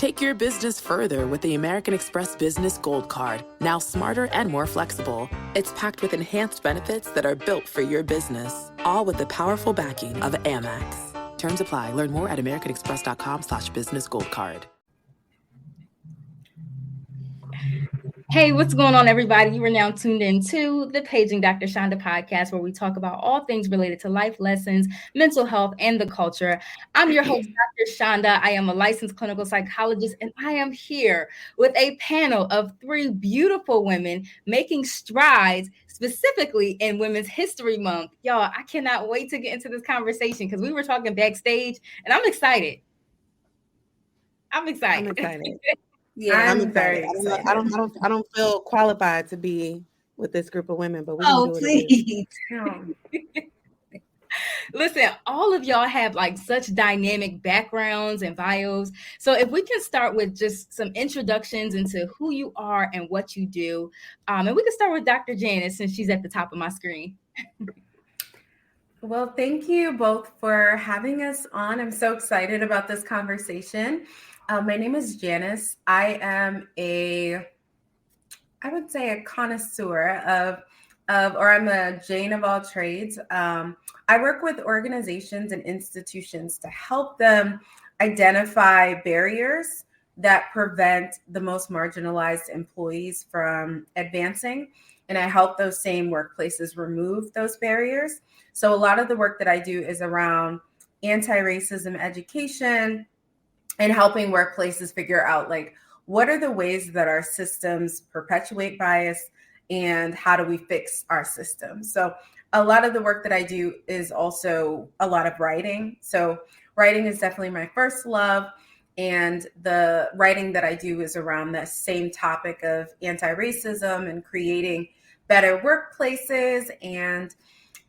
Take your business further with the American Express Business Gold Card, now smarter and more flexible. It's packed with enhanced benefits that are built for your business, all with the powerful backing of Amex. Terms apply. Learn more at americanexpress.com/business gold card. Hey, what's going on, everybody? You are now tuned into the Paging Dr. Shonda podcast, where we talk about all things related to life lessons, mental health, and the culture. I'm your host, Dr. Shonda. I am a licensed clinical psychologist, and I am here with a panel of three beautiful women making strides specifically in Women's History Month. Y'all, I cannot wait to get into this conversation because we were talking backstage, and I'm excited. I'm excited. Yeah, I'm very excited. I don't feel qualified to be with this group of women, but we can do it. Please. Listen, all of y'all have like such dynamic backgrounds and bios. So if we can start with just some introductions into who you are and what you do. And we can start with Dr. Janice, since she's at the top of my screen. Well, thank you both for having us on. I'm so excited about this conversation. My name is Janice. I am I would say a connoisseur or I'm a Jane of all trades. I work with organizations and institutions to help them identify barriers that prevent the most marginalized employees from advancing. And I help those same workplaces remove those barriers. So a lot of the work that I do is around anti-racism education, and helping workplaces figure out, like, what are the ways that our systems perpetuate bias and how do we fix our systems? So a lot of the work that I do is also a lot of writing. So writing is definitely my first love. And the writing that I do is around the same topic of anti-racism and creating better workplaces. And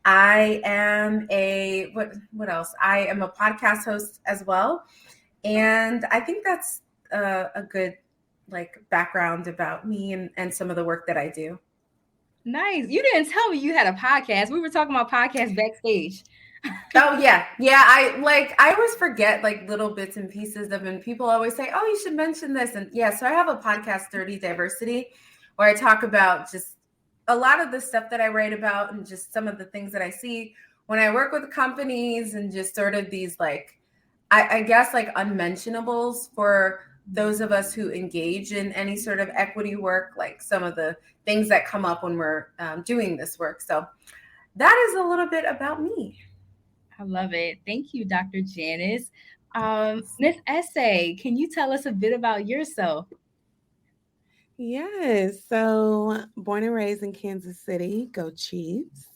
I am what else? I am a podcast host as well. And I think that's a good background about me and some of the work that I do. Nice. You didn't tell me you had a podcast. We were talking about podcasts backstage. Oh, yeah. Yeah. I always forget little bits and pieces of, and people always say, oh, you should mention this. And yeah, so I have a podcast, Dirty Diversity, where I talk about just a lot of the stuff that I write about and just some of the things that I see when I work with companies, and just sort of these I guess unmentionables for those of us who engage in any sort of equity work, like some of the things that come up when we're doing this work. So that is a little bit about me. I love it. Thank you, Dr. Janice. Miss Ese, can you tell us a bit about yourself? Yes. So born and raised in Kansas City, go Chiefs.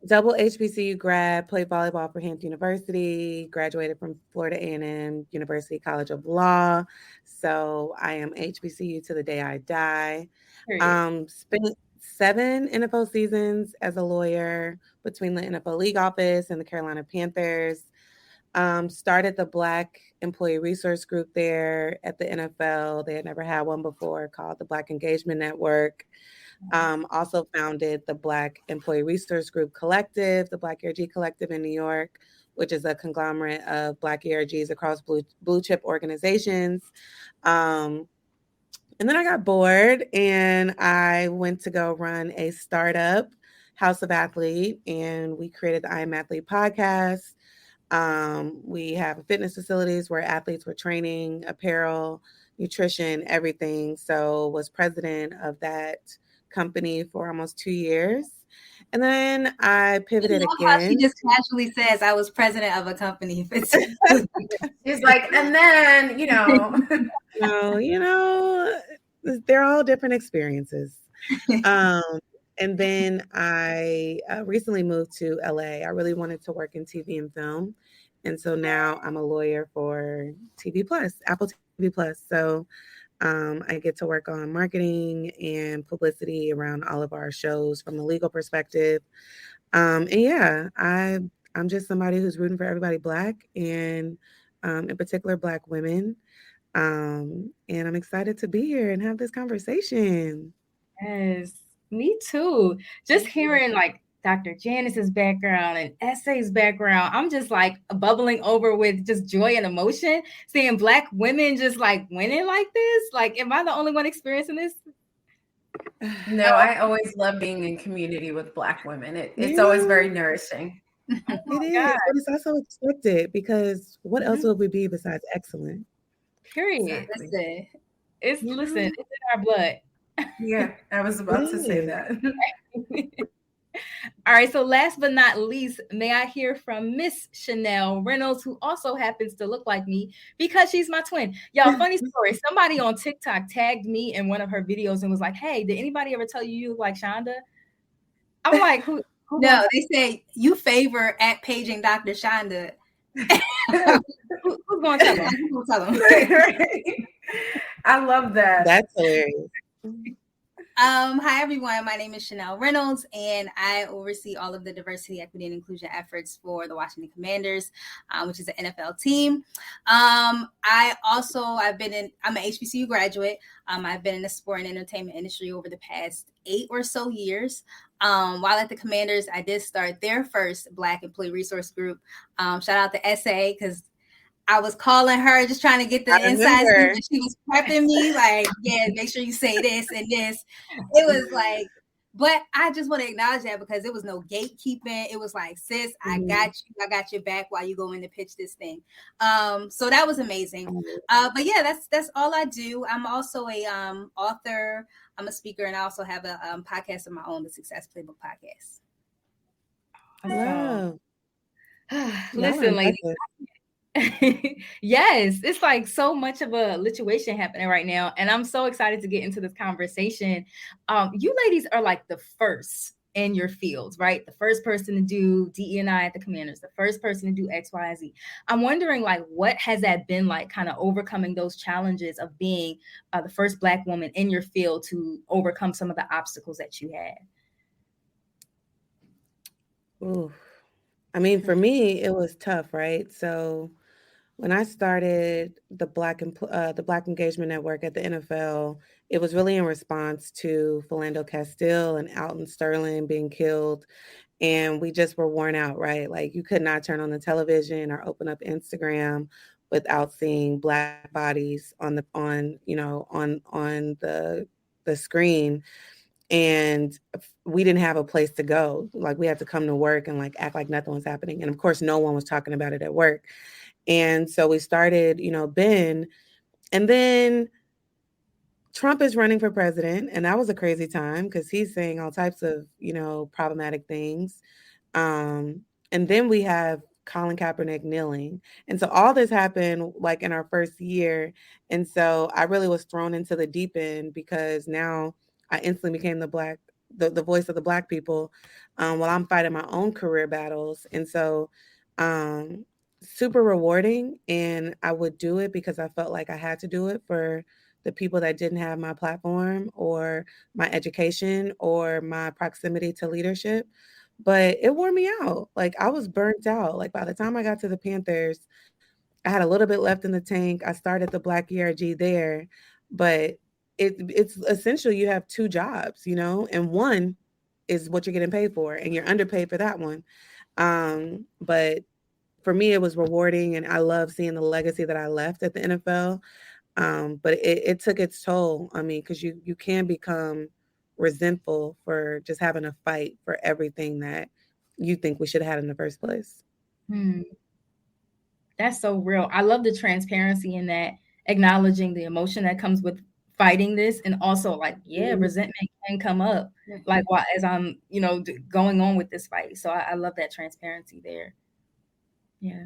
Double HBCU grad, played volleyball for Hampton University, graduated from Florida A&M University College of Law. So I am HBCU to the day I die. Spent 7 NFL seasons as a lawyer between the NFL League Office and the Carolina Panthers. Started the Black Employee Resource Group there at the NFL. They had never had one before, called the Black Engagement Network. Also founded the Black Employee Resource Group Collective, the Black ERG Collective in New York, which is a conglomerate of Black ERGs across blue chip organizations. And then I got bored and I went to go run a startup, House of Athlete, and we created the I Am Athlete podcast. We have fitness facilities where athletes were training, apparel, nutrition, everything. So was president of that company for almost 2 years. And then I pivoted again. How she just casually says, I was president of a company. She's like, and then, they're all different experiences. And then I recently moved to LA. I really wanted to work in TV and film. And so now I'm a lawyer for TV Plus, Apple TV Plus. So I get to work on marketing and publicity around all of our shows from a legal perspective. And yeah, I'm just somebody who's rooting for everybody Black, and in particular Black women. And I'm excited to be here and have this conversation. Yes, me too. Just hearing Dr. Janice's background and Ese's background, I'm just like bubbling over with just joy and emotion, seeing Black women just like winning like this. Like, am I the only one experiencing this? No, I always love being in community with Black women. It's always very nourishing. Oh It is, but it's also expected because what else would we be besides excellent? Period. Exactly. Listen, it's in our blood. Yeah, I was about to say that. All right, so last but not least, may I hear from Miss Chanel Reynolds, who also happens to look like me because she's my twin. Y'all, funny story. Somebody on TikTok tagged me in one of her videos and was like, "Hey, did anybody ever tell you look like Shonda?" I'm like, who No, they say you favor at paging Dr. Shonda. who's going to tell them? Who's gonna tell them? I love that. That's hilarious. Hi everyone, my name is Chanel Reynolds and I oversee all of the diversity, equity, and inclusion efforts for the Washington Commanders, which is an NFL team. I'm an HBCU graduate. I've been in the sport and entertainment industry over the past 8 or so years. While at the Commanders, I did start their first Black employee resource group. Shout out to Ese, because I was calling her, just trying to get the inside scoop, and she was prepping me like, yeah, make sure you say this and this. It was like, but I just want to acknowledge that because there was no gatekeeping. It was like, sis, I got you. I got your back while you go in to pitch this thing. So that was amazing. But yeah, that's all I do. I'm also a author. I'm a speaker, and I also have a podcast of my own, the Success Playbook Podcast. Wow. Listen, ladies. Yes, it's like so much of a lituation happening right now, and I'm so excited to get into this conversation. You ladies are like the first in your fields, right? The first person to do DE&I at the Commanders, the first person to do X, Y, and Z. I'm wondering, like, what has that been like, kind of overcoming those challenges of being the first Black woman in your field to overcome some of the obstacles that you had? Ooh. I mean, for me, it was tough, right? So when I started the Black Engagement Network at the NFL, it was really in response to Philando Castile and Alton Sterling being killed. And we just were worn out, right? Like, you could not turn on the television or open up Instagram without seeing Black bodies on the screen. And we didn't have a place to go. Like, we had to come to work and like act like nothing was happening. And of course, no one was talking about it at work. And so we started, Ben, and then Trump is running for president. And that was a crazy time because he's saying all types of, problematic things. And then we have Colin Kaepernick kneeling. And so all this happened like in our first year. And so I really was thrown into the deep end because now I instantly became the voice of the Black people while I'm fighting my own career battles. And so super rewarding. And I would do it because I felt like I had to do it for the people that didn't have my platform or my education or my proximity to leadership. But it wore me out. Like, I was burnt out. Like, by the time I got to the Panthers, I had a little bit left in the tank. I started the Black ERG there, but it's essentially you have 2 jobs, and one is what you're getting paid for, and you're underpaid for that one. But for me, it was rewarding, and I love seeing the legacy that I left at the NFL. But it took its toll. I mean, because you can become resentful for just having a fight for everything that you think we should have had in the first place. That's so real. I love the transparency in that, acknowledging the emotion that comes with fighting this, and also like, resentment can come up like while as I'm, going on with this fight. So I love that transparency there. Yeah.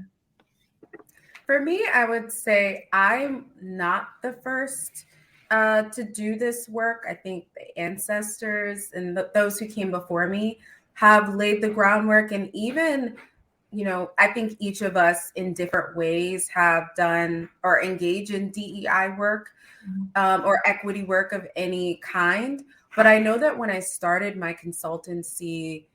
For me, I would say I'm not the first to do this work. I think the ancestors and those who came before me have laid the groundwork. And even, I think each of us in different ways have done or engage in DEI work or equity work of any kind. But I know that when I started my consultancy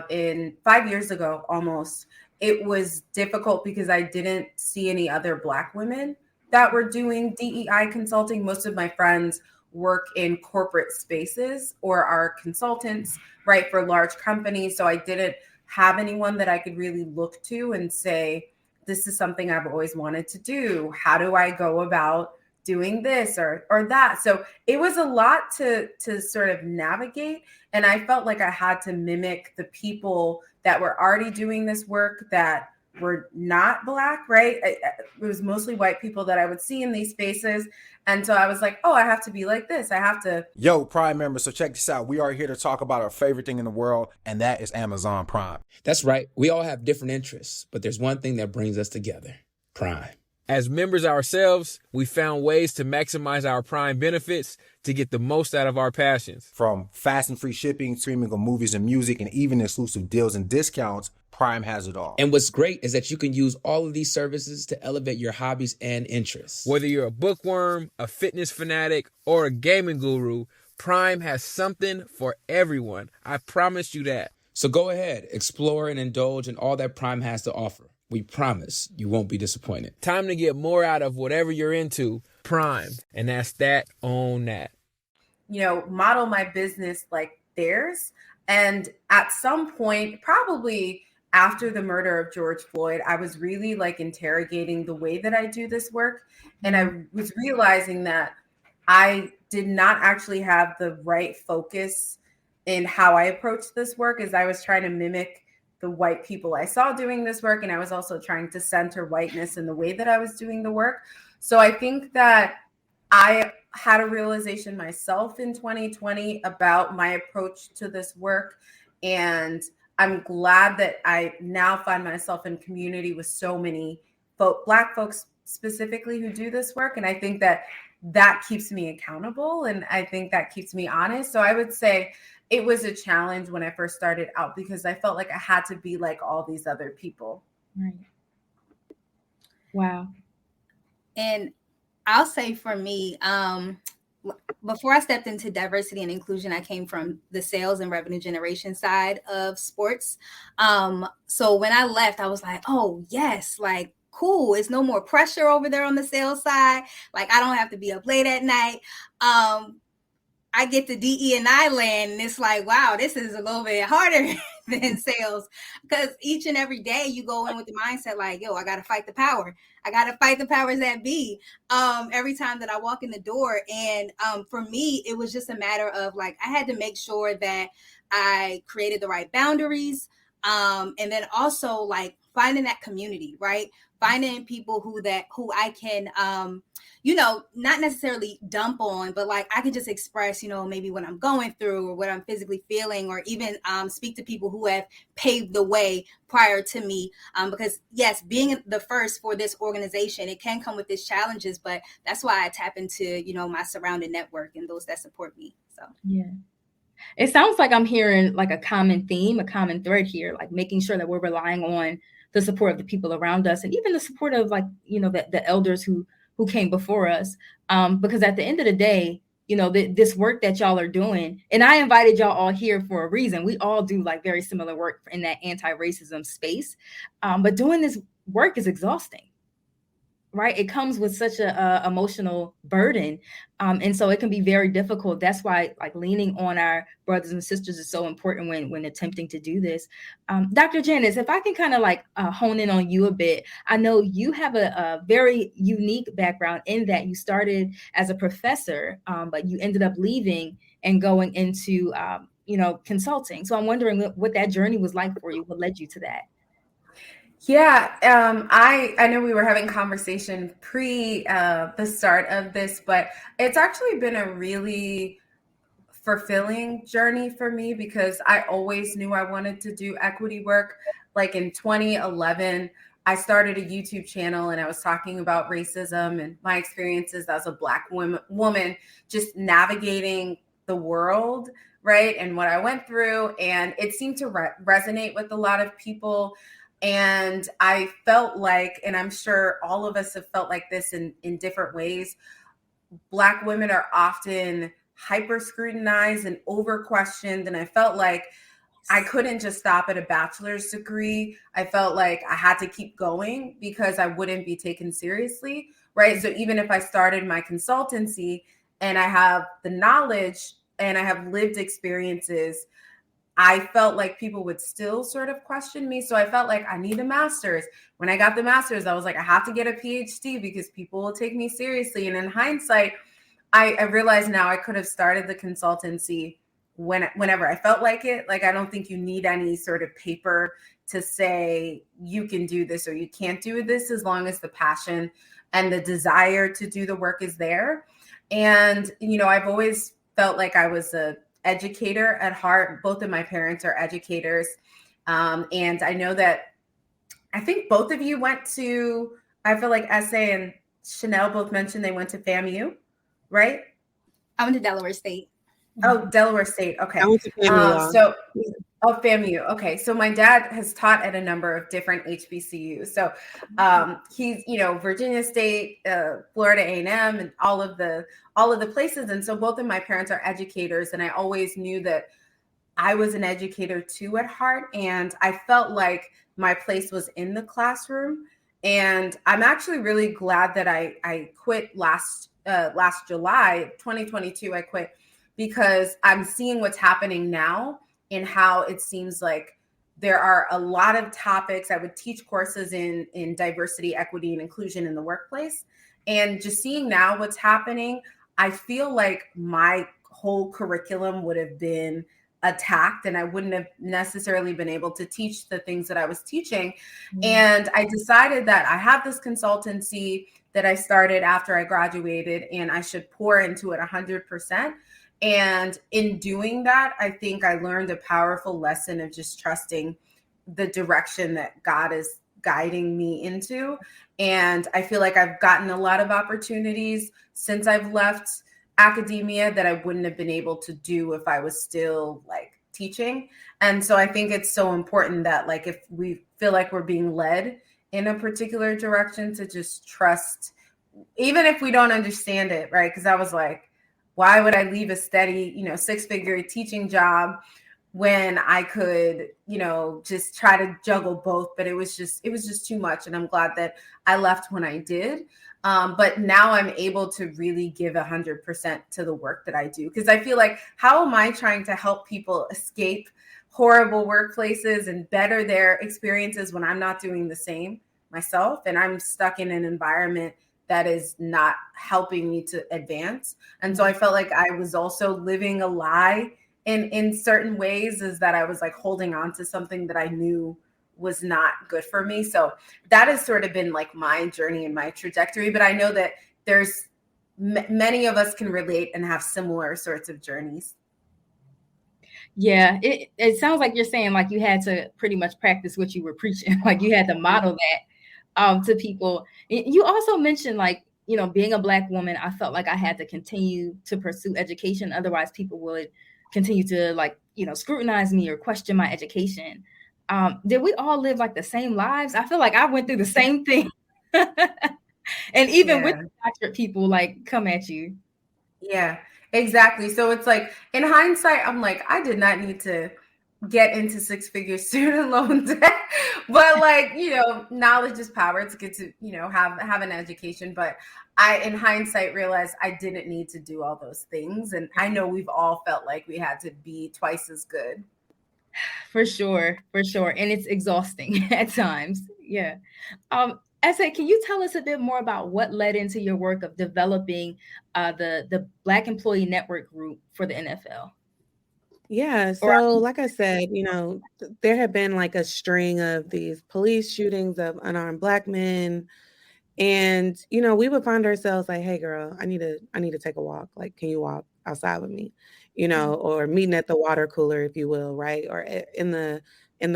in 5 years ago, almost, it was difficult because I didn't see any other Black women that were doing DEI consulting. Most of my friends work in corporate spaces or are consultants, right, for large companies. So I didn't have anyone that I could really look to and say, this is something I've always wanted to do. How do I go about doing this or that? So it was a lot to sort of navigate. And I felt like I had to mimic the people that were already doing this work that were not Black, right? It was mostly white people that I would see in these spaces. And so I was like, oh, I have to be like this. I have to. Yo, Prime members, so check this out. We are here to talk about our favorite thing in the world, and that is Amazon Prime. That's right. We all have different interests, but there's one thing that brings us together: Prime. As members ourselves, we found ways to maximize our Prime benefits to get the most out of our passions. From fast and free shipping, streaming of movies and music, and even exclusive deals and discounts, Prime has it all. And what's great is that you can use all of these services to elevate your hobbies and interests. Whether you're a bookworm, a fitness fanatic, or a gaming guru, Prime has something for everyone. I promise you that. So go ahead, explore and indulge in all that Prime has to offer. We promise you won't be disappointed. Time to get more out of whatever you're into. Prime. And that's that on that. Model my business like theirs. And at some point, probably after the murder of George Floyd, I was really interrogating the way that I do this work. And I was realizing that I did not actually have the right focus in how I approached this work, as I was trying to mimic the white people I saw doing this work. And I was also trying to center whiteness in the way that I was doing the work. So I think that I had a realization myself in 2020 about my approach to this work. And I'm glad that I now find myself in community with so many Black folks specifically who do this work. And I think that keeps me accountable. And I think that keeps me honest. So I would say it was a challenge when I first started out, because I felt like I had to be like all these other people. Right. Wow. And I'll say for me, before I stepped into diversity and inclusion, I came from the sales and revenue generation side of sports. So when I left, I was like, oh, yes, cool. It's no more pressure over there on the sales side. I don't have to be up late at night. I get to DE&I land, and it's like, wow, this is a little bit harder than sales, because each and every day you go in with the mindset yo, I got to fight the power. I got to fight the powers that be every time that I walk in the door. And for me, it was just a matter of I had to make sure that I created the right boundaries. And then also finding that community, right? Finding people who I can, not necessarily dump on, but I can just express, maybe what I'm going through or what I'm physically feeling, or even speak to people who have paved the way prior to me. Because yes, being the first for this organization, it can come with its challenges, but that's why I tap into, my surrounding network and those that support me. So, yeah. It sounds like I'm hearing a common theme, a common thread here, making sure that we're relying on the support of the people around us, and even the support of the elders who came before us. Because at the end of the day, this work that y'all are doing, and I invited y'all all here for a reason. We all do very similar work in that anti-racism space. But doing this work is exhausting. Right. It comes with such a emotional burden. And so it can be very difficult. That's why leaning on our brothers and sisters is so important when attempting to do this. Dr. Janice, if I can kind of hone in on you a bit, I know you have a very unique background in that you started as a professor, but you ended up leaving and going into, consulting. So I'm wondering what that journey was like for you. What led you to that? Yeah, I know we were having conversation pre the start of this, but it's actually been a really fulfilling journey for me, because I always knew I wanted to do equity work. In 2011, I started a YouTube channel, and I was talking about racism and my experiences as a Black woman just navigating the world, right? And what I went through, and it seemed to resonate with a lot of people. And I felt and I'm sure all of us have felt like this in different ways, Black women are often hyper scrutinized and over questioned. And I felt like I couldn't just stop at a bachelor's degree. I felt like I had to keep going because I wouldn't be taken seriously, right? So even if I started my consultancy and I have the knowledge and I have lived experiences, I felt like people would still sort of question me. So I felt like I need a master's. When I got the master's, I was like, I have to get a PhD because people will take me seriously. And in hindsight, I realize now I could have started the consultancy whenever I felt like it. Like, I don't think you need any sort of paper to say you can do this or you can't do this, as long as the passion and the desire to do the work is there. And, I've always felt like I was a educator at heart. Both of my parents are educators. And I know that I think both of you went to, I feel like Ese and Chanel both mentioned they went to FAMU, right? I went to Delaware State. Oh, Delaware State. Okay. I went to FAMU. FAMU. Okay. So my dad has taught at a number of different HBCUs. So he's, Virginia State, Florida A&M, and all of the places. And so both of my parents are educators, and I always knew that I was an educator too at heart. And I felt like my place was in the classroom. And I'm actually really glad that I quit last July 2022. I quit because I'm seeing what's happening now, and how it seems like there are a lot of topics. I would teach courses in diversity, equity, and inclusion in the workplace. And just seeing now what's happening, I feel like my whole curriculum would have been attacked, and I wouldn't have necessarily been able to teach the things that I was teaching. And I decided that I have this consultancy that I started after I graduated, and I should pour into it 100%. And in doing that, I think I learned a powerful lesson of just trusting the direction that God is guiding me into. And I feel like I've gotten a lot of opportunities since I've left academia that I wouldn't have been able to do if I was still like teaching. And so I think it's so important that, like, if we feel like we're being led in a particular direction, to just trust, even if we don't understand it, right? Because I was like, why would I leave a steady, 6-figure teaching job when I could, just try to juggle both? But it was just too much. And I'm glad that I left when I did. But now I'm able to really give 100% to the work that I do. Because I feel like, how am I trying to help people escape horrible workplaces and better their experiences when I'm not doing the same myself? And I'm stuck in an environment that is not helping me to advance. And so I felt like I was also living a lie in certain ways, is that I was like holding on to something that I knew was not good for me. So that has sort of been like my journey and my trajectory. But I know that there's many of us can relate and have similar sorts of journeys. Yeah, it sounds like you're saying like you had to pretty much practice what you were preaching. Like you had to model that to people. You also mentioned, like, being a Black woman, I felt like I had to continue to pursue education. Otherwise, people would continue to, like, scrutinize me or question my education. Did we all live like the same lives? I feel like I went through the same thing. And even with doctorate, people like come at you. Yeah, exactly. So it's like, in hindsight, I'm like, I did not need to get into 6-figure student loan debt, but like, knowledge is power. It's good to, have an education. But I, in hindsight, realized I didn't need to do all those things. And I know we've all felt like we had to be twice as good. For sure. And it's exhausting at times. Yeah. Ese, can you tell us a bit more about what led into your work of developing the Black Employee Network group for the NFL? Yeah. So like I said, there have been like a string of these police shootings of unarmed Black men. And, we would find ourselves like, hey girl, I need to take a walk. Like, can you walk outside with me? Or meeting at the water cooler, if you will, right? Or in the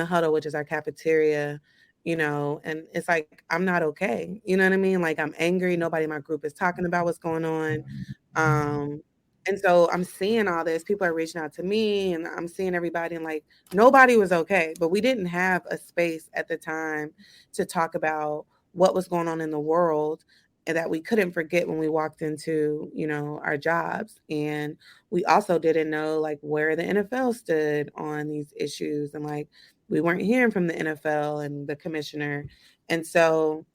huddle, which is our cafeteria, and it's like, I'm not okay. You know what I mean? Like, I'm angry. Nobody in my group is talking about what's going on. And so I'm seeing all this. People are reaching out to me, and I'm seeing everybody, and like, nobody was okay. But we didn't have a space at the time to talk about what was going on in the world, and that we couldn't forget when we walked into, our jobs. And we also didn't know like where the NFL stood on these issues. And like, we weren't hearing from the NFL and the commissioner. And so,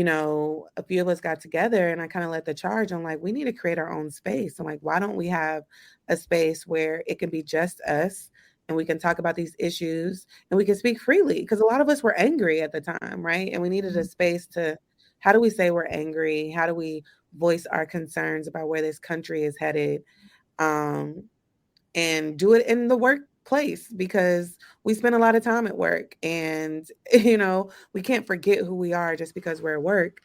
a few of us got together and I kind of led the charge. I'm like, we need to create our own space. I'm like, why don't we have a space where it can be just us and we can talk about these issues and we can speak freely? Because a lot of us were angry at the time, right? And we needed a space to, how do we say we're angry? How do we voice our concerns about where this country is headed? And do it in the workplace, because we spend a lot of time at work and, we can't forget who we are just because we're at work.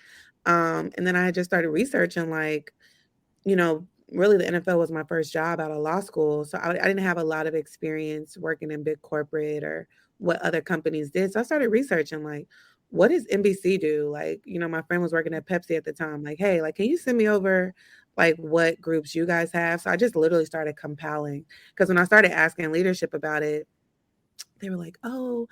And then I just started researching, like, really the NFL was my first job out of law school. So I didn't have a lot of experience working in big corporate or what other companies did. So I started researching, like, what does NBC do? Like, my friend was working at Pepsi at the time. Like, hey, like, can you send me over like what groups you guys have? So I just literally started compiling, because when I started asking leadership about it, they were like, oh,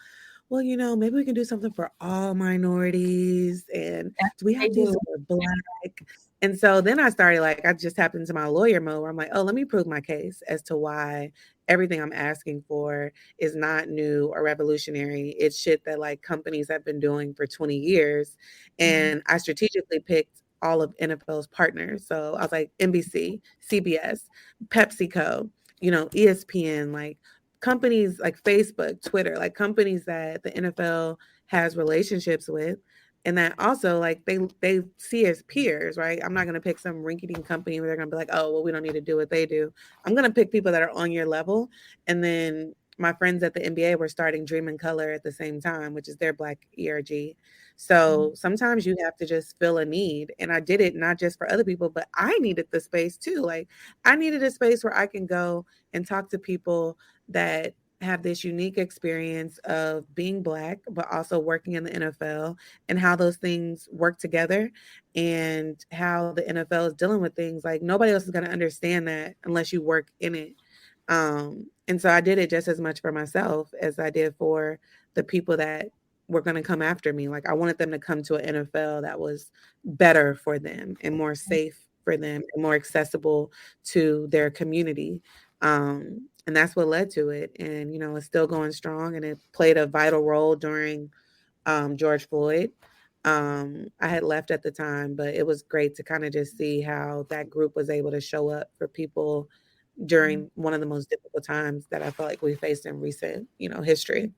well, maybe we can do something for all minorities. And do we have to do something for Black? And so then I started, like, I just tapped into my lawyer mode where I'm like, oh, let me prove my case as to why everything I'm asking for is not new or revolutionary. It's shit that like companies have been doing for 20 years. And I strategically picked all of NFL's partners. So I was like, NBC, CBS, PepsiCo, ESPN, like companies like Facebook, Twitter, like companies that the NFL has relationships with, and that also like they see as peers, right? I'm not going to pick some rinky-dink company where they're going to be like, oh, well, we don't need to do what they do. I'm going to pick people that are on your level. And then my friends at the NBA were starting Dream in Color at the same time, which is their Black ERG. So sometimes you have to just fill a need. And I did it not just for other people, but I needed the space too. Like, I needed a space where I can go and talk to people that have this unique experience of being Black, but also working in the NFL, and how those things work together, and how the NFL is dealing with things. Like, nobody else is going to understand that unless you work in it. And so I did it just as much for myself as I did for the people that were going to come after me. Like, I wanted them to come to an NFL that was better for them and more safe for them and more accessible to their community. And that's what led to it. And, it's still going strong, and it played a vital role during George Floyd. I had left at the time, but it was great to kind of just see how that group was able to show up for people during one of the most difficult times that I felt like we faced in recent, history.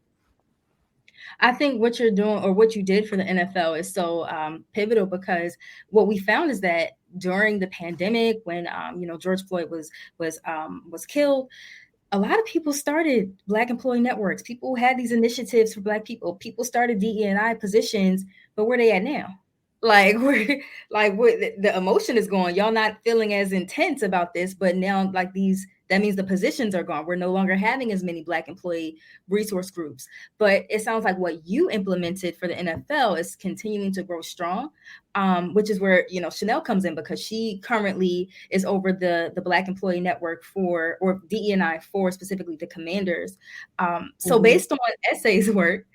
I think what you're doing, or what you did for the NFL, is so pivotal, because what we found is that during the pandemic, when George Floyd was killed, a lot of people started Black employee networks. People had these initiatives for Black people. People started DE&I positions, but where they at now? Like, the emotion is gone. Y'all not feeling as intense about this, but now that means the positions are gone. We're no longer having as many Black employee resource groups. But it sounds like what you implemented for the NFL is continuing to grow strong, which is where Chanel comes in, because she currently is over the Black employee network or DE&I for specifically the Commanders. So based on Ese's work,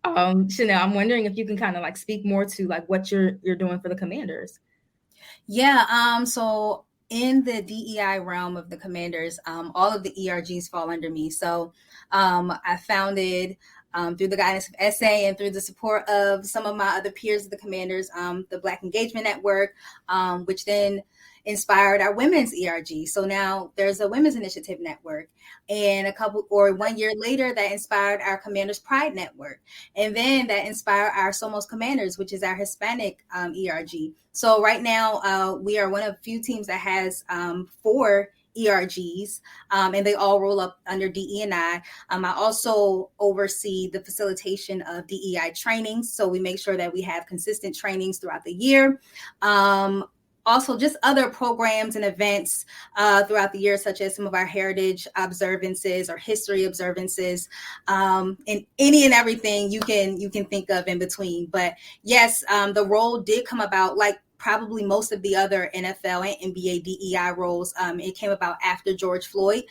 Chanel, I'm wondering if you can kind of like speak more to like what you're doing for the Commanders. Yeah. So in the DEI realm of the Commanders, all of the ERGs fall under me. So I founded, through the guidance of Ese and through the support of some of my other peers of the Commanders, the Black Engagement Network, which then inspired our women's ERG. So now there's a women's initiative network, and 1 year later that inspired our Commanders Pride Network. And then that inspired our Somos Commanders, which is our Hispanic ERG. So right now we are one of few teams that has 4 ERGs, and they all roll up under DE&I. I also oversee the facilitation of DEI trainings. So we make sure that we have consistent trainings throughout the year. Also, just other programs and events throughout the year, such as some of our heritage observances or history observances, and any and everything you can think of in between. But yes, the role did come about like probably most of the other NFL and NBA DEI roles. It came about after George Floyd.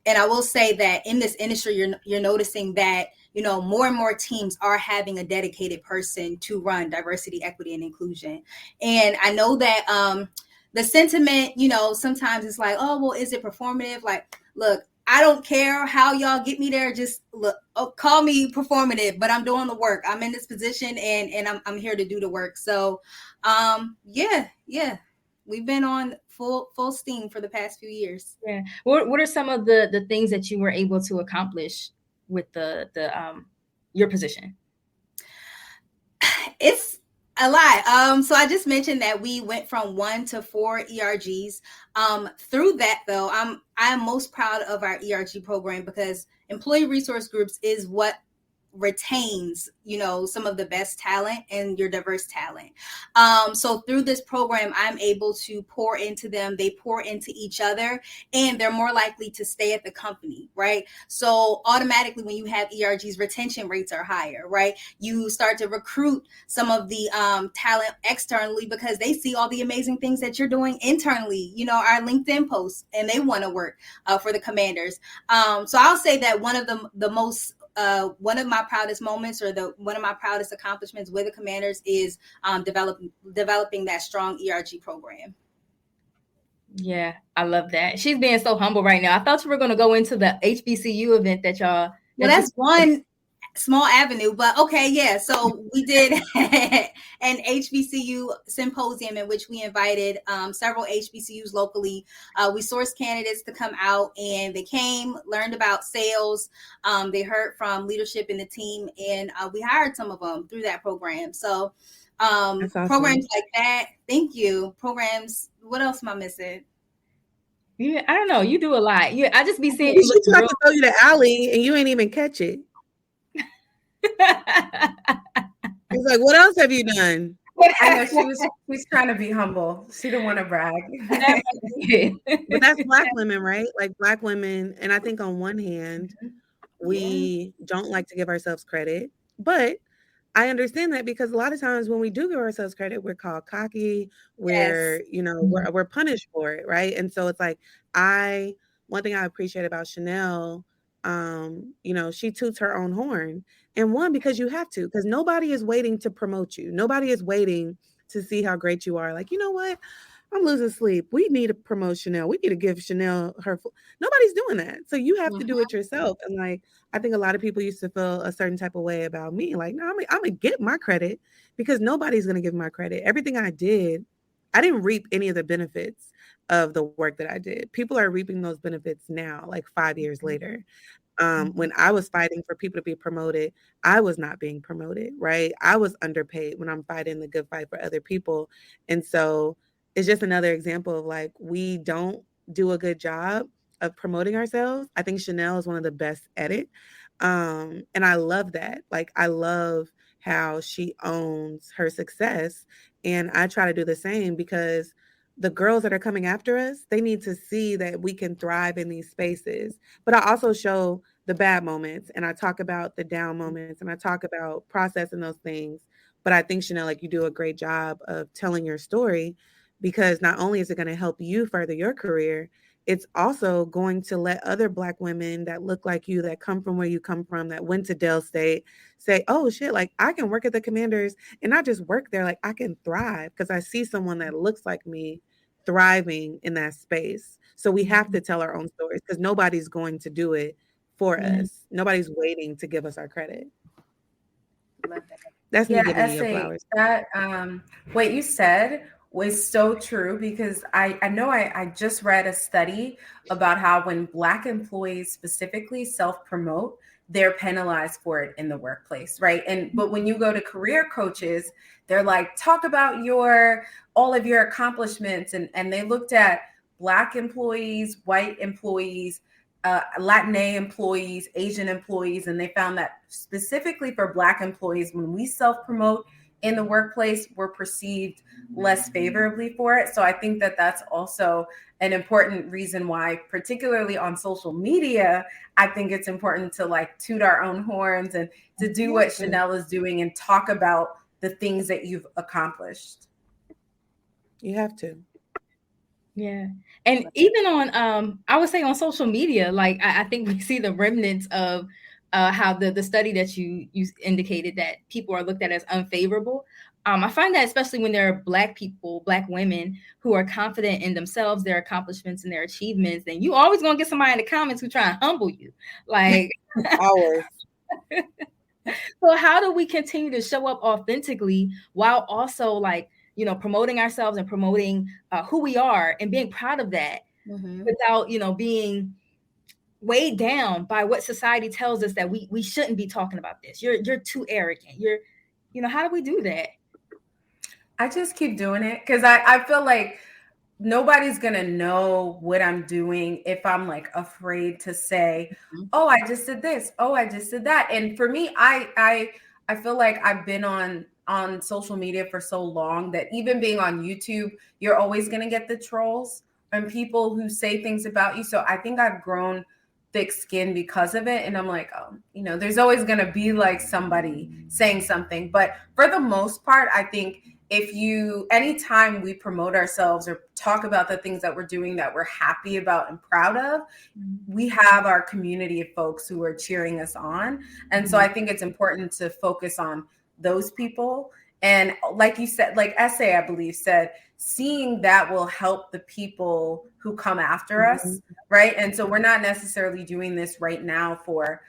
And I will say that in this industry, you're noticing that more and more teams are having a dedicated person to run diversity, equity, and inclusion. And I know that the sentiment, sometimes it's like, oh, well, is it performative? Like, look, I don't care how y'all get me there. Just look, call me performative, but I'm doing the work. I'm in this position and I'm here to do the work. So, yeah, we've been on full steam for the past few years. Yeah. What are some of the things that you were able to accomplish with your position? It's a lot. So I just mentioned that we went from 1 to 4 ERGs. Through that, though, I'm most proud of our ERG program, because employee resource groups is what retains, some of the best talent and your diverse talent. So through this program, I'm able to pour into them. They pour into each other, and they're more likely to stay at the company, right? So automatically, when you have ERGs, retention rates are higher, right? You start to recruit some of the talent externally because they see all the amazing things that you're doing internally, our LinkedIn posts, and they want to work for the Commanders. So I'll say that one of one of my proudest moments, or one of my proudest accomplishments with the Commanders, is developing that strong ERG program. Yeah, I love that. She's being so humble right now. I thought you were going to go into the HBCU event that y'all. Well, that's one small avenue, but okay, yeah. So we did an HBCU symposium in which we invited several HBCUs locally. We sourced candidates to come out, and they came, learned about sales. They heard from leadership in the team, and we hired some of them through that program. So awesome. Programs like that. Thank you. Programs. What else am I missing? Yeah, I don't know. You do a lot. Yeah, I just be seeing you. She tried to throw you the alley, and you ain't even catch it. He's like, what else have you done? I know she's trying to be humble. She didn't want to brag. But that's Black women, right? Like Black women. And I think on one hand, we don't like to give ourselves credit, but I understand that, because a lot of times when we do give ourselves credit, we're called cocky, we're punished for it, right? And so it's like, one thing I appreciate about Chanel, she toots her own horn. And one, because you have to, because nobody is waiting to promote you. Nobody is waiting to see how great you are. Like, you know what? I'm losing sleep. We need to promote Chanel. We need to give Chanel her. Nobody's doing that. So you have to do it yourself. And like, I think a lot of people used to feel a certain type of way about me. Like, no, I'm going to get my credit, because nobody's going to give my credit. Everything I did, I didn't reap any of the benefits of the work that I did. People are reaping those benefits now, like 5 years later. When I was fighting for people to be promoted, I was not being promoted, right? I was underpaid when I'm fighting the good fight for other people. And so it's just another example of like, we don't do a good job of promoting ourselves. I think Chanel is one of the best at it. And I love that. Like, I love how she owns her success. And I try to do the same, because the girls that are coming after us, they need to see that we can thrive in these spaces. But I also show the bad moments, and I talk about the down moments, and I talk about processing those things. But I think, Chanel, like, you do a great job of telling your story, because not only is it going to help you further your career, it's also going to let other Black women that look like you, that come from where you come from, that went to Dell State, say, oh shit, like, I can work at the Commanders, and not just work there, like, I can thrive because I see someone that looks like me thriving in that space. So we have to tell our own stories, because nobody's going to do it for us. Nobody's waiting to give us our credit. That's me giving you your flowers. That what you said was so true, because I know I just read a study about how when Black employees specifically self-promote, they're penalized for it in the workplace, right? But when you go to career coaches, they're like, talk about all of your accomplishments, and they looked at Black employees, white employees, Latinx employees, Asian employees, and they found that specifically for Black employees, when we self-promote in the workplace, we're perceived less favorably for it. So I think that that's also an important reason why, particularly on social media, I think it's important to like toot our own horns and to do what Chanel is doing and talk about the things that you've accomplished. You have to. Yeah. And even on, I would say on social media, like, I think we see the remnants of how the study that you indicated, that people are looked at as unfavorable. I find that especially when there are Black people, Black women who are confident in themselves, their accomplishments and their achievements, then you always gonna get somebody in the comments who try and humble you. Like Always. so how do we continue to show up authentically while also like, you know, promoting ourselves and promoting who we are and being proud of that without, you know, being weighed down by what society tells us that we shouldn't be talking about this. You're too arrogant. You know, how do we do that? I just keep doing it because I feel like nobody's gonna know what I'm doing if I'm like afraid to say, oh, I just did this, oh, I just did that. And for me, I feel like I've been on social media for so long that even being on YouTube, you're always gonna get the trolls and people who say things about you. So I think I've grown thick skin because of it. And I'm like, oh, you know, there's always gonna be like somebody saying something. But for the most part, I think anytime we promote ourselves or talk about the things that we're doing that we're happy about and proud of, we have our community of folks who are cheering us on. And so I think it's important to focus on those people. And like you said, like Ese, I believe, said, seeing that will help the people who come after us, right? And so we're not necessarily doing this right now for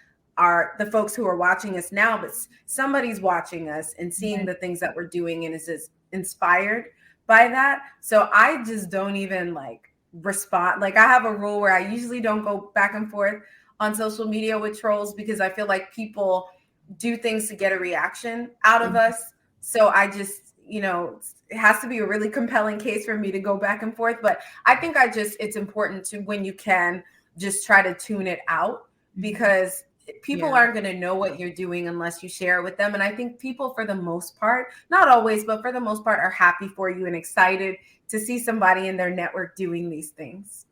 the folks who are watching us now, but somebody's watching us and seeing the things that we're doing and is inspired by that. So I just don't even like respond. Like I have a rule where I usually don't go back and forth on social media with trolls because I feel like people do things to get a reaction out of us. So I just, you know, it has to be a really compelling case for me to go back and forth. But I think it's important to, when you can, just try to tune it out because people aren't going to know what you're doing unless you share it with them. And I think people, for the most part, not always, but for the most part, are happy for you and excited to see somebody in their network doing these things.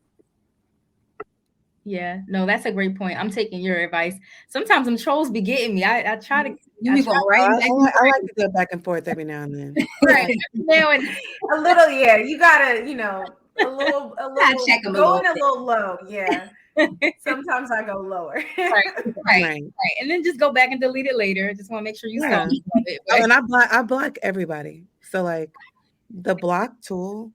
Yeah, no, that's a great point. I'm taking your advice. Sometimes them trolls be getting me. I try to. I like to go back and forth every now and then. Right. Now and a little, yeah. You gotta, you know, a little going a little low. Yeah. Sometimes I go lower. Right. And then just go back and delete it later. Just want to make sure you saw it. Right? And I block everybody. So like the block tool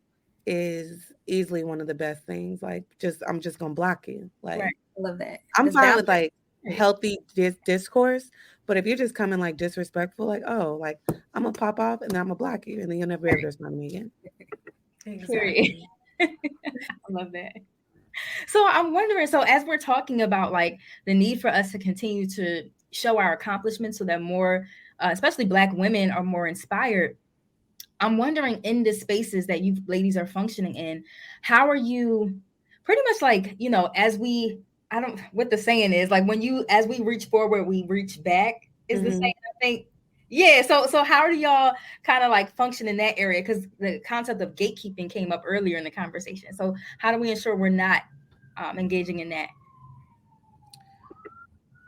is easily one of the best things. Like I'm just gonna block you. Like I love that. I'm fine with like healthy discourse, but if you're just coming like disrespectful, like, oh, like I'm gonna pop off and then I'm gonna block you and then you'll never ever respond to me again. Exactly. I love that. So I'm wondering, so as we're talking about like the need for us to continue to show our accomplishments so that more, especially Black women, are more inspired, I'm wondering, in the spaces that you ladies are functioning in, how are you pretty much like, you know, what the saying is, like as we reach forward, we reach back is the saying, I think. Yeah. So how do y'all kind of like function in that area? Because the concept of gatekeeping came up earlier in the conversation. So how do we ensure we're not engaging in that?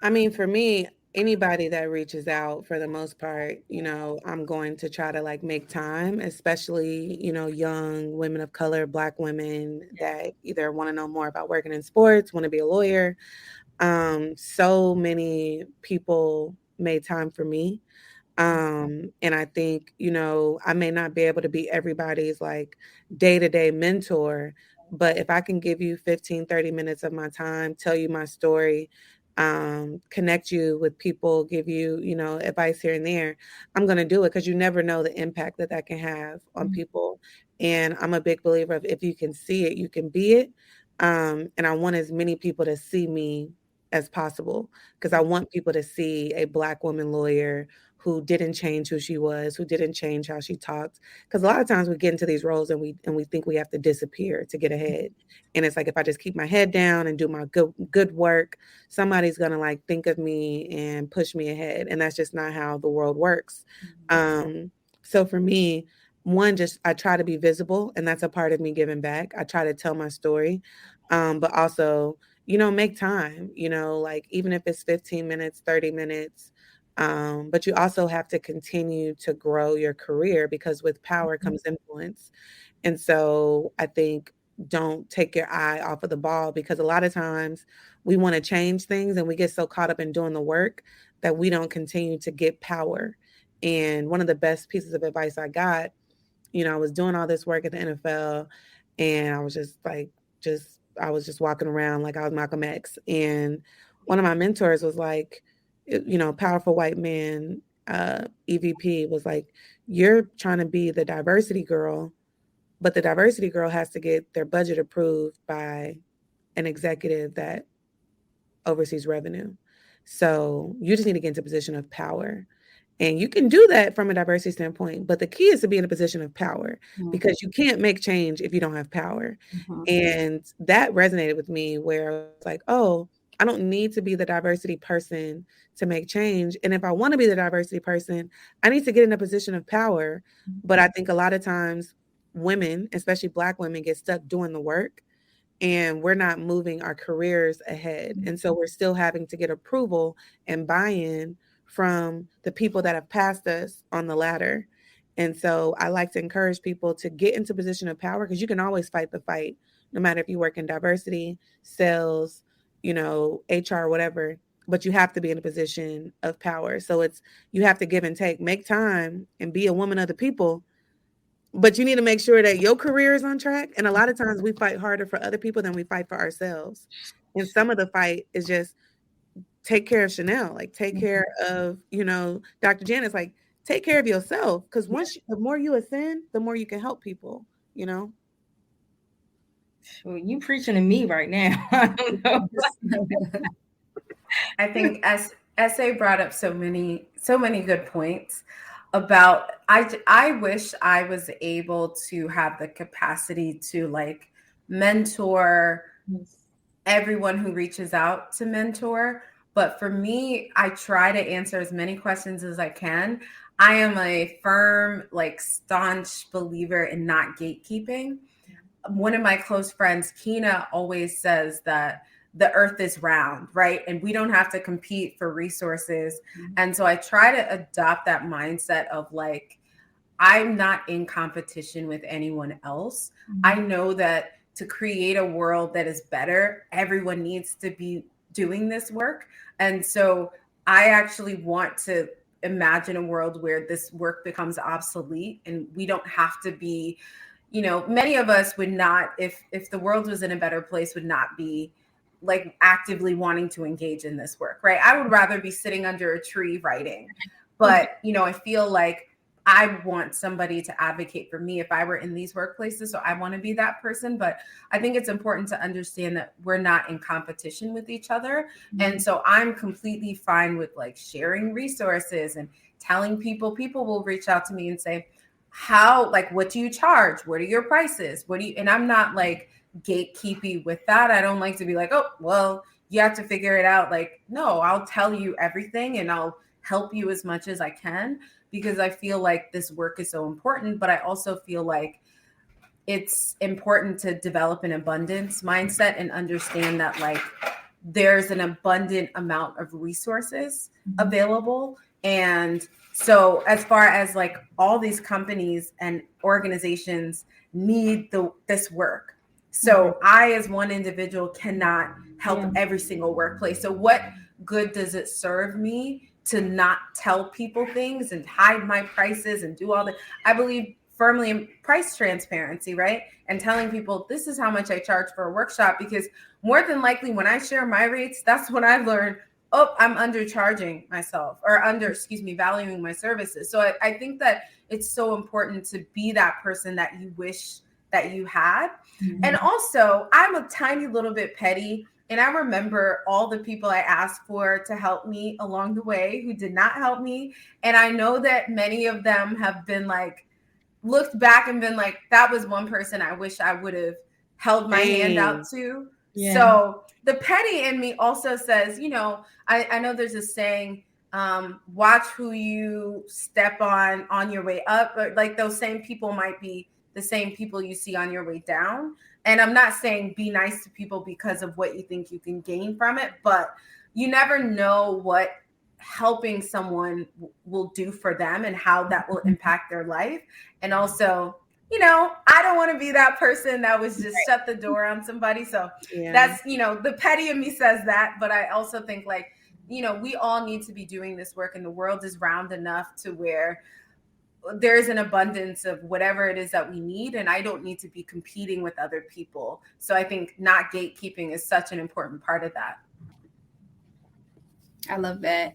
I mean, for me, anybody that reaches out, for the most part, you know, I'm going to try to like make time, especially, you know, young women of color, Black women that either want to know more about working in sports, want to be a lawyer. So many people made time for me. And I think, you know, I may not be able to be everybody's like day-to-day mentor, but if I can give you 15, 30 minutes of my time, tell you my story, connect you with people, give you, you know, advice here and there, I'm going to do it because you never know the impact that can have on people. And I'm a big believer of if you can see it, you can be it. And I want as many people to see me as possible because I want people to see a Black woman lawyer who didn't change who she was, who didn't change how she talked. Because a lot of times we get into these roles and we think we have to disappear to get ahead. And it's like, if I just keep my head down and do my good work, somebody's going to like think of me and push me ahead. And that's just not how the world works. So for me, I try to be visible, and that's a part of me giving back. I try to tell my story, but also, you know, make time, you know, like even if it's 15 minutes, 30 minutes, but you also have to continue to grow your career because with power comes influence. And so I think don't take your eye off of the ball because a lot of times we want to change things and we get so caught up in doing the work that we don't continue to get power. And one of the best pieces of advice I got, I was doing all this work at the NFL, and I was just walking around like I was Malcolm X. And one of my mentors was like, powerful white man, EVP, was like, you're trying to be the diversity girl, but the diversity girl has to get their budget approved by an executive that oversees revenue. So you just need to get into a position of power. And you can do that from a diversity standpoint, but the key is to be in a position of power, because you can't make change if you don't have power. And that resonated with me, where I was like, oh, I don't need to be the diversity person to make change. And if I want to be the diversity person, I need to get in a position of power. But I think a lot of times women, especially Black women, get stuck doing the work, and we're not moving our careers ahead. And so we're still having to get approval and buy-in from the people that have passed us on the ladder. And so I like to encourage people to get into position of power, because you can always fight the fight, no matter if you work in diversity, sales, HR, whatever, but you have to be in a position of power. So you have to give and take, make time and be a woman of the people, but you need to make sure that your career is on track. And a lot of times we fight harder for other people than we fight for ourselves. And some of the fight is just take care of Chanel, like take care of, Dr. Janice, like take care of yourself. Because the more you ascend, the more you can help people, Well, you preaching to me right now. I don't know. I think Ese brought up so many good points about, I wish I was able to have the capacity to like mentor everyone who reaches out to mentor. But for me, I try to answer as many questions as I can. I am a firm, staunch believer in not gatekeeping. One of my close friends, Kina, always says that the earth is round, right? And we don't have to compete for resources. And so I try to adopt that mindset of I'm not in competition with anyone else. I know that to create a world that is better, everyone needs to be doing this work. And so I actually want to imagine a world where this work becomes obsolete and we don't have to be, many of us would not, if the world was in a better place, would not be actively wanting to engage in this work, right? I would rather be sitting under a tree writing. But, I feel like I want somebody to advocate for me if I were in these workplaces. So I want to be that person. But I think it's important to understand that we're not in competition with each other. And so I'm completely fine with sharing resources and telling people will reach out to me and say, what do you charge? What are your prices? And I'm not gatekeepy with that. I don't like to be oh, well, you have to figure it out. No, I'll tell you everything and I'll help you as much as I can, because I feel like this work is so important. But I also feel like it's important to develop an abundance mindset and understand that there's an abundant amount of resources available. And so as far as all these companies and organizations need this work. So I, as one individual, cannot help every single workplace. So what good does it serve me to not tell people things and hide my prices and do all that? I believe firmly in price transparency, right? And telling people this is how much I charge for a workshop, because more than likely when I share my rates, that's when I learn, oh, I'm undercharging myself or valuing my services. So I think that it's so important to be that person that you wish that you had. And also, I'm a tiny little bit petty. And I remember all the people I asked for to help me along the way who did not help me. And I know that many of them have been looked back and been that was one person I wish I would have held my hand out to. Yeah. So the petty in me also says, I know there's a saying, watch who you step on your way up. Or those same people might be the same people you see on your way down. And I'm not saying be nice to people because of what you think you can gain from it, but you never know what helping someone will do for them and how that will impact their life. And also, I don't want to be that person that was just shut the door on somebody. So that's, the petty in me says that, but I also think we all need to be doing this work, and the world is round enough to where there's an abundance of whatever it is that we need, and I don't need to be competing with other people. So I think not gatekeeping is such an important part of that. I love that.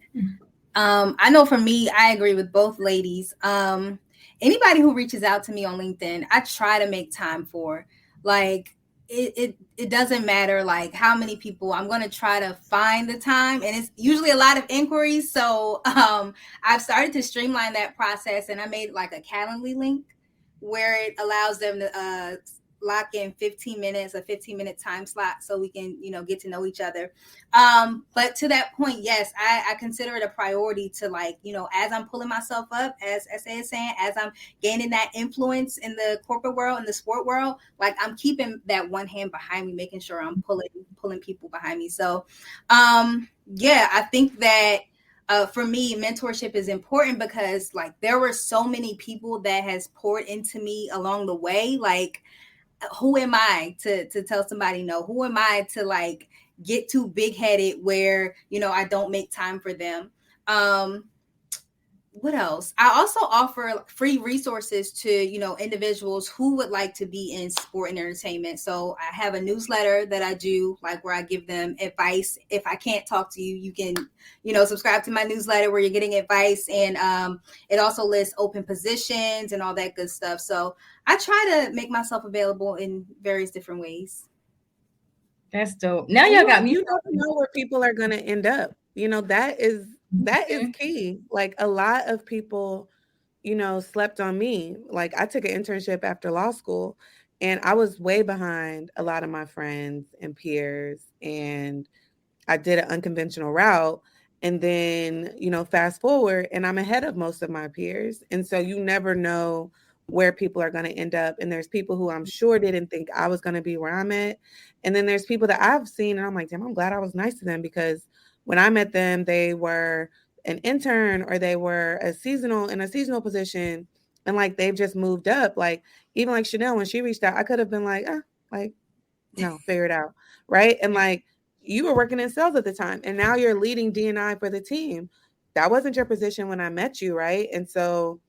I know for me, I agree with both ladies. Anybody who reaches out to me on LinkedIn, I try to make time for. Like, it doesn't matter like how many people. I'm going to try to find the time, and it's usually a lot of inquiries. So I've started to streamline that process, and I made like a Calendly link where it allows them to lock in 15 minutes, a 15-minute time slot, so we can, get to know each other. But to that point, yes, I consider it a priority to, like, as I'm pulling myself up, as Ese is saying, as I'm gaining that influence in the corporate world, in the sport world, like, I'm keeping that one hand behind me, making sure I'm pulling people behind me. So, yeah, I think that for me, mentorship is important because, like, there were so many people that has poured into me along the way. Like, who am I to tell somebody no? Who am I to, like, get too big-headed where, I don't make time for them? What else? I also offer free resources to, individuals who would like to be in sport and entertainment. So I have a newsletter that I do, like, where I give them advice. If I can't talk to you, you can, subscribe to my newsletter where you're getting advice. And it also lists open positions and all that good stuff. So I try to make myself available in various different ways. That's dope. Now y'all got me. You don't know where people are going to end up. That is key. Like, a lot of people, slept on me. Like, I took an internship after law school, and I was way behind a lot of my friends and peers, and I did an unconventional route. And then, fast forward, and I'm ahead of most of my peers. And so you never know where people are going to end up. And there's people who I'm sure didn't think I was going to be where I'm at. And then there's people that I've seen, and I'm like, damn, I'm glad I was nice to them, because when I met them, they were an intern or they were in a seasonal position, and, like, they've just moved up. Like, even like Chanel, when she reached out, I could have been like, no, figure it out. Right. And, like, you were working in sales at the time, and now you're leading D&I for the team. That wasn't your position when I met you. Right. And so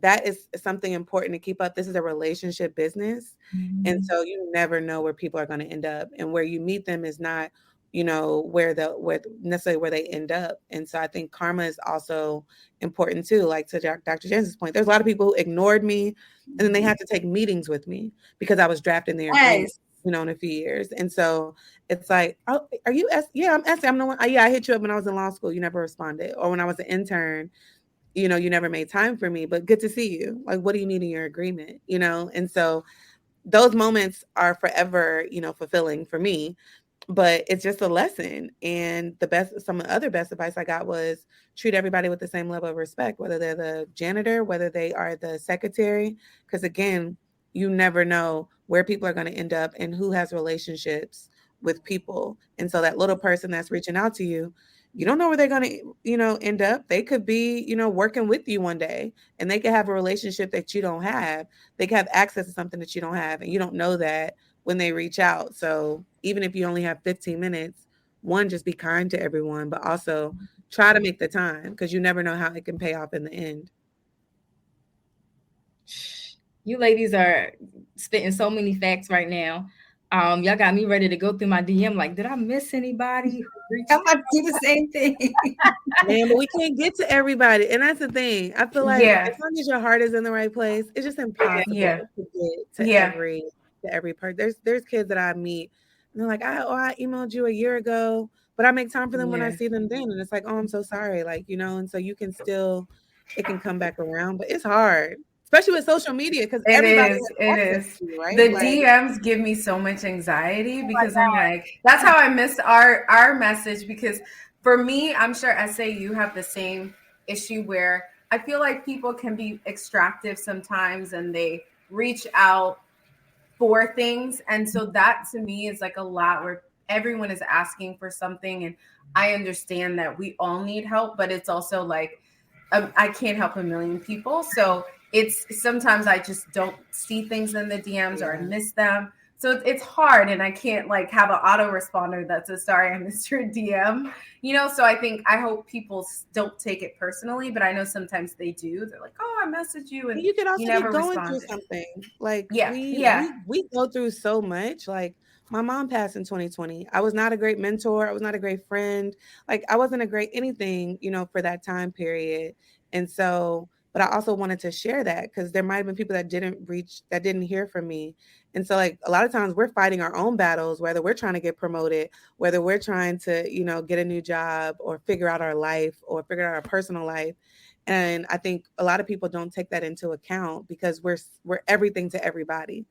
that is something important to keep up. This is a relationship business. Mm-hmm. And so you never know where people are going to end up, and where you meet them is not, where necessarily where they end up. And so I think karma is also important too. Like, to Dr. Janice's point, there's a lot of people who ignored me, and then they had to take meetings with me because I was drafting their agreement, in a few years. And so it's like, oh, are you Yeah, I'm Ese. I'm the one. Yeah, I hit you up when I was in law school. You never responded. Or when I was an intern, you never made time for me, but good to see you. Like, what do you need in your agreement? And so those moments are forever, fulfilling for me. But it's just a lesson. And some of the other best advice I got was treat everybody with the same level of respect, whether they're the janitor, whether they are the secretary, because, again, you never know where people are going to end up and who has relationships with people. And so that little person that's reaching out to you, you don't know where they're going to, end up. They could be, working with you one day, and they could have a relationship that you don't have. They could have access to something that you don't have, and you don't know that when they reach out. So even if you only have 15 minutes, one, just be kind to everyone, but also try to make the time, because you never know how it can pay off in the end. You ladies are spitting so many facts right now. Y'all got me ready to go through my DM. Like, did I miss anybody? I'm about to do the same thing. Man, but we can't get to everybody. And that's the thing. I feel like as long as your heart is in the right place, it's just impossible to get to every person. There's kids that I meet, and they're like, I emailed you a year ago, but I make time for them when I see them then. And it's like, oh, I'm so sorry. Like, and so you can still, it can come back around, but it's hard. Especially with social media, because everybody it is. Right? The DMs give me so much anxiety, because I'm like, that's how I missed our message. Because for me, I'm sure Ese, you have the same issue where I feel like people can be extractive sometimes, and they reach out for things. And so that to me is like a lot, where everyone is asking for something. And I understand that we all need help, but it's also like, I can't help a million people. So it's sometimes I just don't see things in the DMs or I miss them. So it's hard, and I can't like have an autoresponder that says, sorry, I missed your DM, so I hope people don't take it personally, but I know sometimes they do. They're like, oh, I messaged you and you could also you be never going responded. through something. Like we go through so much. Like my mom passed in 2020. I was not a great mentor. I was not a great friend. Like I wasn't a great anything, for that time period. And so, but I also wanted to share that because there might have been people that didn't hear from me. And so like a lot of times we're fighting our own battles, whether we're trying to get promoted, whether we're trying to, get a new job or figure out our life or figure out our personal life. And I think a lot of people don't take that into account because we're everything to everybody.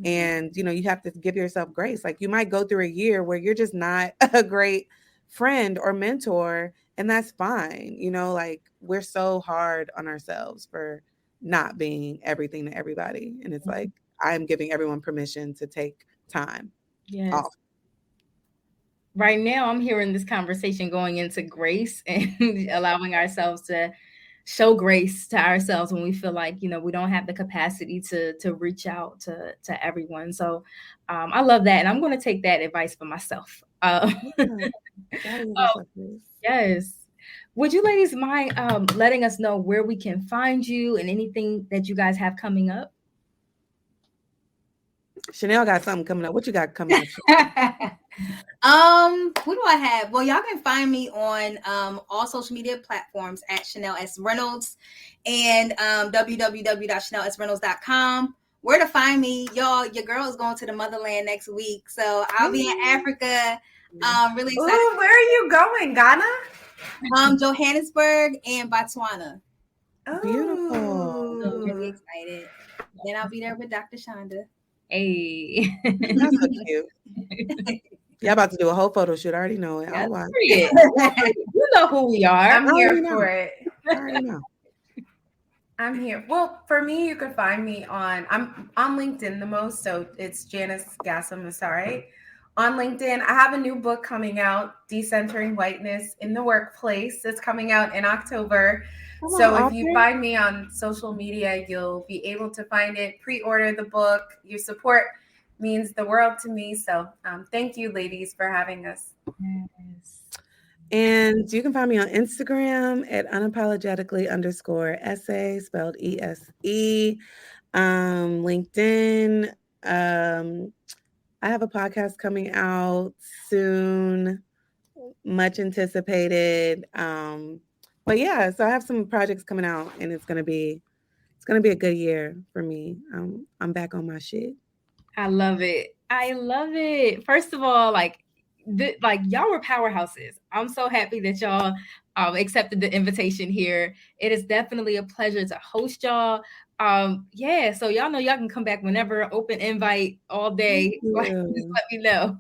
And, you have to give yourself grace. Like you might go through a year where you're just not a great friend or mentor, and that's fine. Like we're so hard on ourselves for not being everything to everybody. And it's like, I'm giving everyone permission to take time off. Right now, I'm hearing this conversation going into grace and allowing ourselves to show grace to ourselves when we feel like, we don't have the capacity to reach out to everyone. So I love that. And I'm going to take that advice for myself. Yes. Would you ladies mind letting us know where we can find you and anything that you guys have coming up? Chanel got something coming up. What you got coming up? What do I have? Well, y'all can find me on all social media platforms at Chanel S. Reynolds and www.chanelsreynolds.com. Where to find me, y'all? Your girl is going to the motherland next week, so I'll be in Africa. Really excited. Ooh, where are you going? Ghana? Johannesburg and Botswana. Oh, beautiful. So really excited. Then I'll be there with Dr. Shonda. Hey. That's so cute. Y'all about to do a whole photo shoot. I already know it. I'll watch. You know who we are. I'm here for it. I already know. I'm here. Well, for me, you can find me I'm on LinkedIn the most. So it's Janice Gassam-Masari. On LinkedIn, I have a new book coming out, Decentering Whiteness in the Workplace. It's coming out in October. So if you find me on social media, you'll be able to find it, pre-order the book. Your support means the world to me. So thank you, ladies, for having us. Yes. And you can find me on Instagram at unapologetically_Ese, spelled ESE. LinkedIn. I have a podcast coming out soon, much anticipated. But yeah, so I have some projects coming out, and it's gonna be a good year for me. I'm back on my shit. I love it. First of all, like y'all were powerhouses. I'm so happy that y'all accepted the invitation here. It is definitely a pleasure to host y'all. So y'all know y'all can come back whenever. Open invite all day. Just let me know.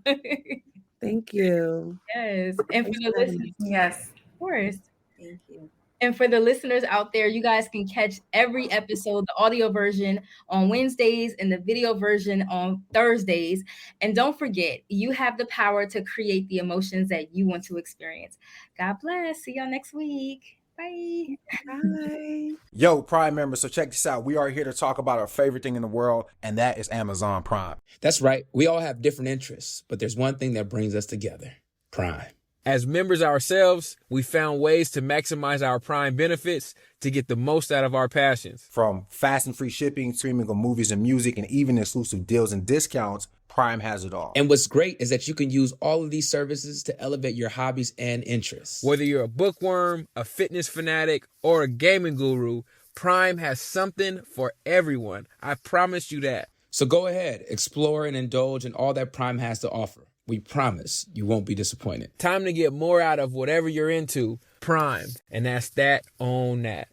Thank you. Yes. And for the listeners, yes, of course. Thank you. And for the listeners out there, you guys can catch every episode, the audio version on Wednesdays and the video version on Thursdays. And don't forget, you have the power to create the emotions that you want to experience. God bless. See y'all next week. Bye. Bye. Yo, Prime members, so check this out. We are here to talk about our favorite thing in the world, and that is Amazon Prime. That's right. We all have different interests, but there's one thing that brings us together: Prime. As members ourselves, we found ways to maximize our Prime benefits to get the most out of our passions. From fast and free shipping, streaming of movies and music, and even exclusive deals and discounts, Prime has it all. And what's great is that you can use all of these services to elevate your hobbies and interests. Whether you're a bookworm, a fitness fanatic, or a gaming guru, Prime has something for everyone. I promise you that. So go ahead, explore and indulge in all that Prime has to offer. We promise you won't be disappointed. Time to get more out of whatever you're into. Prime. And that's that on that.